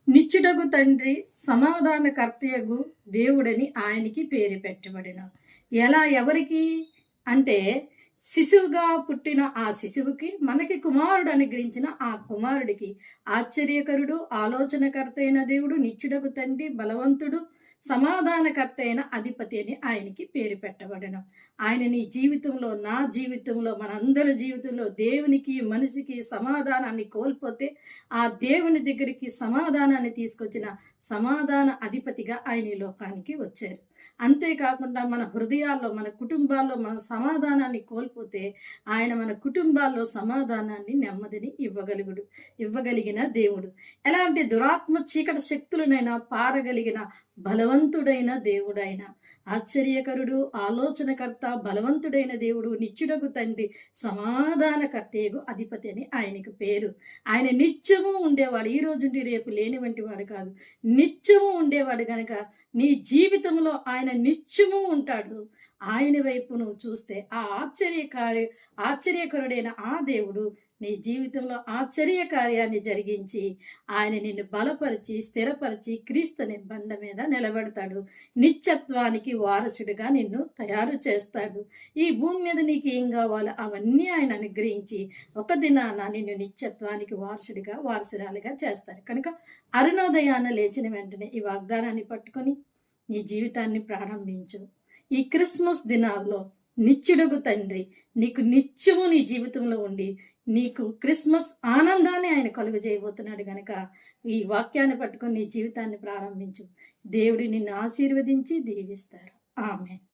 నిత్యుడగు తండ్రి సమాధానకర్తయగు దేవుడని ఆయనకి పేరు పెట్టబడిన. ఎలా ఎవరికి అంటే శిశువుగా పుట్టిన ఆ శిశువుకి మనకి కుమారుడు అనుగ్రహించిన ఆ కుమారుడికి ఆశ్చర్యకరుడు, ఆలోచనకర్త అయిన దేవుడు, నిత్యుడగు తండ్రి, బలవంతుడు, సమాధానకర్త అయిన అధిపతి అని ఆయనకి పేరు పెట్టబడను. ఆయన నీ జీవితంలో, నా జీవితంలో, మనందరి జీవితంలో దేవునికి మనిషికి సమాధానాన్ని కోల్పోతే ఆ దేవుని దగ్గరికి సమాధానాన్ని తీసుకొచ్చిన సమాధాన అధిపతిగా ఆయన ఈ లోకానికి వచ్చారు. అంతేకాకుండా మన హృదయాల్లో, మన కుటుంబాల్లో మన సమాధానాన్ని కోల్పోతే ఆయన మన కుటుంబాల్లో సమాధానాన్ని, నెమ్మదిని ఇవ్వగలిగిన దేవుడు. ఎలాంటి దురాత్మ చీకటి శక్తులనైనా పారగలిగిన బలవంతుడైన దేవుడైన, ఆశ్చర్యకరుడు, ఆలోచనకర్త, బలవంతుడైన దేవుడు, నిత్యుడగు తండ్రి, సమాధానకర్తయగు అధిపతి అని ఆయనకు పేరు. ఆయన నిత్యము ఉండేవాడు, ఈ రోజుండి రేపు లేని వంటి వాడు కాదు, నిత్యము ఉండేవాడు గనక నీ జీవితంలో ఆయన నిత్యము ఉంటాడు. ఆయన వైపు నువ్వు చూస్తే ఆ ఆశ్చర్యకరుడైన ఆ దేవుడు నీ జీవితంలో ఆశ్చర్య కార్యాన్ని జరిగించి ఆయన నిన్ను బలపరిచి, స్థిరపరిచి క్రీస్తుని బండ మీద నిలబెడతాడు. నిత్యత్వానికి వారసుడిగా నిన్ను తయారు చేస్తాడు. ఈ భూమి మీద నీకు ఏం కావాలో అవన్నీ ఆయన అనుగ్రహించి ఒక దినాన నిన్ను నిత్యత్వానికి వారసురాలిగా చేస్తారు. కనుక అరుణోదయాన లేచిన వెంటనే ఈ వాగ్దానాన్ని పట్టుకొని నీ జీవితాన్ని ప్రారంభించు. ఈ క్రిస్మస్ దినాల్లో నిత్యుడగు తండ్రి నీకు నిత్యము నీ జీవితంలో ఉండి నీకు క్రిస్మస్ ఆనందాన్ని ఆయన కలుగజేయబోతున్నాడు గనక ఈ వాక్యాన్ని పట్టుకొని నీ జీవితాన్ని ప్రారంభించు. దేవుడి నిన్ను ఆశీర్వదించి దీవిస్తారు. ఆమేన్.